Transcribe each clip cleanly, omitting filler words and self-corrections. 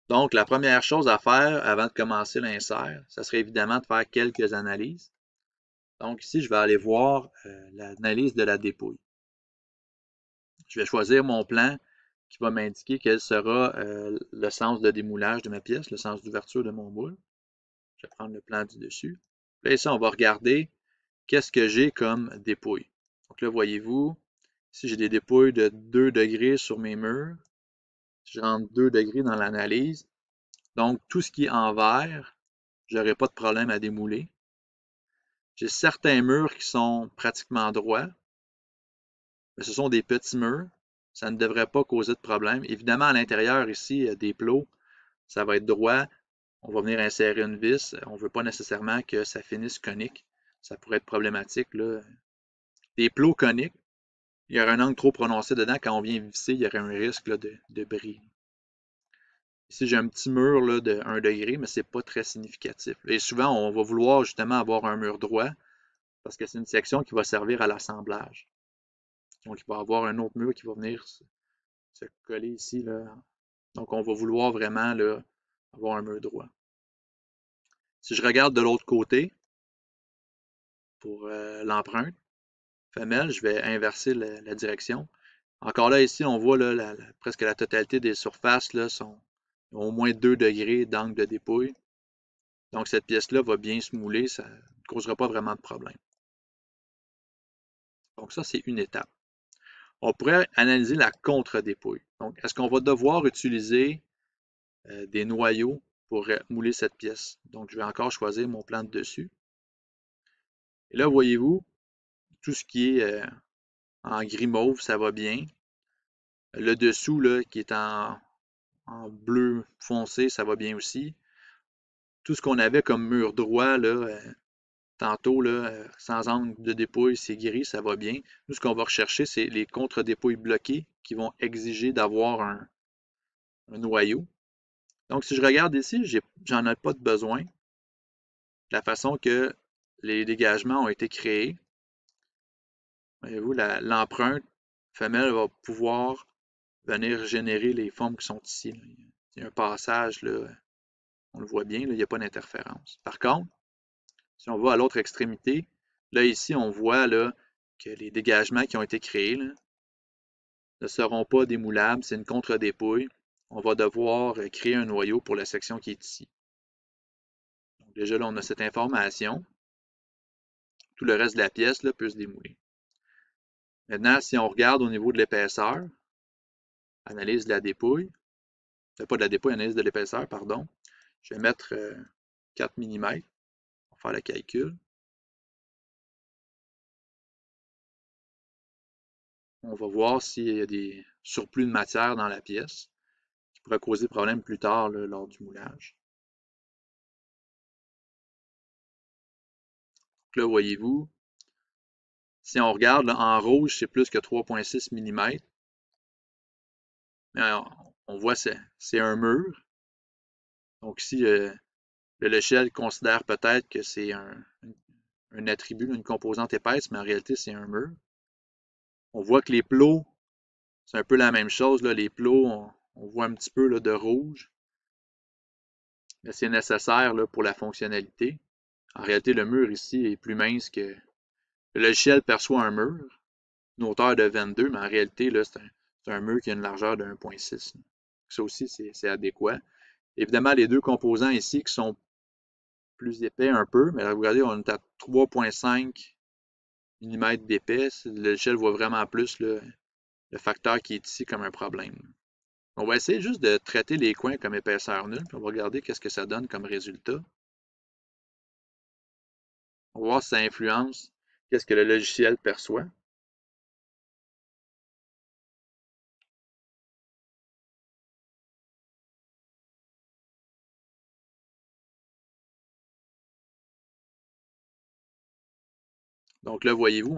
Donc, la première chose à faire avant de commencer l'insert, ça serait évidemment de faire quelques analyses. Donc ici, je vais aller voir l'analyse de la dépouille. Je vais choisir mon plan qui va m'indiquer quel sera le sens de démoulage de ma pièce, le sens d'ouverture de mon moule. Je vais prendre le plan du dessus. Là, ici, on va regarder qu'est-ce que j'ai comme dépouille. Donc là, voyez-vous, ici, j'ai des dépouilles de 2 degrés sur mes murs. Je rentre 2 degrés dans l'analyse. Donc, tout ce qui est en vert, je n'aurai pas de problème à démouler. J'ai certains murs qui sont pratiquement droits, mais ce sont des petits murs. Ça ne devrait pas causer de problème. Évidemment, à l'intérieur ici, des plots, ça va être droit. On va venir insérer une vis. On ne veut pas nécessairement que ça finisse conique. Ça pourrait être problématique, là. Des plots coniques, il y aurait un angle trop prononcé dedans. Quand on vient visser, il y aurait un risque là, de bris. Ici, j'ai un petit mur là, de 1 degré, mais ce n'est pas très significatif. Et souvent, on va vouloir justement avoir un mur droit parce que c'est une section qui va servir à l'assemblage. Donc, il va y avoir un autre mur qui va venir se coller ici, là. Donc, on va vouloir vraiment là, avoir un mur droit. Si je regarde de l'autre côté, pour l'empreinte femelle, je vais inverser la direction. Encore là, ici, on voit là, presque la totalité des surfaces là, ont au moins 2 degrés d'angle de dépouille. Donc, cette pièce-là va bien se mouler, ça ne causera pas vraiment de problème. Donc, ça, c'est une étape. On pourrait analyser la contre-dépouille. Donc, est-ce qu'on va devoir utiliser des noyaux pour mouler cette pièce? Donc, je vais encore choisir mon plan de dessus. Et là, voyez-vous, tout ce qui est en gris mauve, ça va bien. Le dessous, là, qui est en bleu foncé, ça va bien aussi. Tout ce qu'on avait comme mur droit, là, tantôt, là, sans angle de dépouille, c'est gris, ça va bien. Nous, ce qu'on va rechercher, c'est les contre-dépouilles bloquées qui vont exiger d'avoir un noyau. Donc, si je regarde ici, j'en ai pas de besoin. La façon que les dégagements ont été créés, voyez-vous, l'empreinte femelle va pouvoir venir générer les formes qui sont ici. Il y a un passage, là, on le voit bien, là, il n'y a pas d'interférence. Par contre, si on va à l'autre extrémité, là ici, on voit là, que les dégagements qui ont été créés là, ne seront pas démoulables, c'est une contre-dépouille. On va devoir créer un noyau pour la section qui est ici. Donc déjà là, on a cette information. Tout le reste de la pièce là, peut se démouler. Maintenant, si on regarde au niveau de l'épaisseur, analyse de la dépouille, pas de la dépouille, analyse de l'épaisseur, pardon, je vais mettre 4 mm. On va faire le calcul. On va voir s'il y a des surplus de matière dans la pièce qui pourrait causer problème plus tard là, lors du moulage. Donc là, voyez-vous, si on regarde là, en rouge, c'est plus que 3,6 mm. Mais on voit que c'est un mur. Donc ici, le logiciel considère peut-être que c'est un attribut, une composante épaisse, mais en réalité, c'est un mur. On voit que les plots, c'est un peu la même chose. Là. Les plots, on voit un petit peu là, de rouge. Mais c'est nécessaire là, pour la fonctionnalité. En réalité, le mur ici est plus mince que... Le logiciel perçoit un mur, une hauteur de 22, mais en réalité, là, c'est un mur qui a une largeur de 1,6. Ça aussi, c'est adéquat. Évidemment, les deux composants ici qui sont plus épais un peu, mais là, vous regardez, on est à 3,5 mm d'épais. Le logiciel voit vraiment plus le facteur qui est ici comme un problème. On va essayer juste de traiter les coins comme épaisseur nulle, puis on va regarder qu'est-ce que ça donne comme résultat. On va voir si ça influence qu'est-ce que le logiciel perçoit. Donc là, voyez-vous,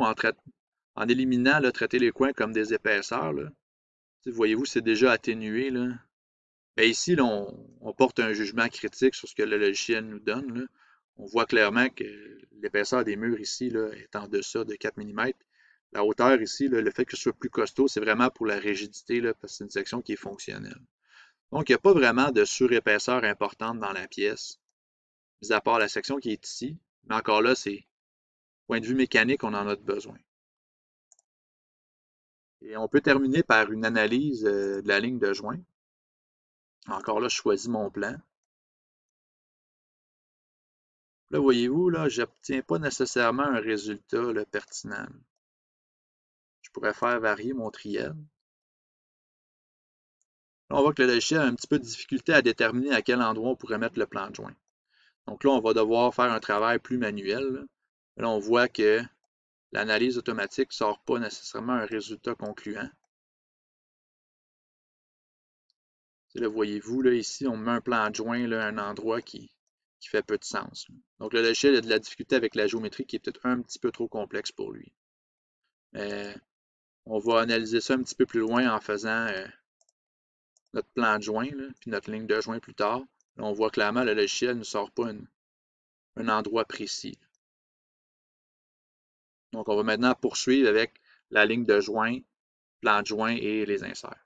en éliminant, là, traiter les coins comme des épaisseurs, là, voyez-vous, c'est déjà atténué. Là. Bien, ici, là, on porte un jugement critique sur ce que le logiciel nous donne. Là. On voit clairement que l'épaisseur des murs ici là, est en deçà de 4 mm. La hauteur ici, là, le fait que ce soit plus costaud, c'est vraiment pour la rigidité, là, parce que c'est une section qui est fonctionnelle. Donc, il n'y a pas vraiment de surépaisseur importante dans la pièce, mis à part la section qui est ici. Mais encore là, c'est point de vue mécanique, on en a besoin. Et on peut terminer par une analyse de la ligne de joint. Encore là, je choisis mon plan. Là, voyez-vous, là, je n'obtiens pas nécessairement un résultat là, pertinent. Je pourrais faire varier mon triel. Là, on voit que le logiciel a un petit peu de difficulté à déterminer à quel endroit on pourrait mettre le plan de joint. Donc là, on va devoir faire un travail plus manuel. Là, on voit que l'analyse automatique ne sort pas nécessairement un résultat concluant. Là, voyez-vous, là, ici, on met un plan de joint là, à un endroit qui fait peu de sens. Donc, le logiciel a de la difficulté avec la géométrie qui est peut-être un petit peu trop complexe pour lui. On va analyser ça un petit peu plus loin en faisant notre plan de joint, là, puis notre ligne de joint plus tard. Là, on voit clairement que le logiciel ne sort pas un endroit précis. Donc, on va maintenant poursuivre avec la ligne de joint, plan de joint et les inserts.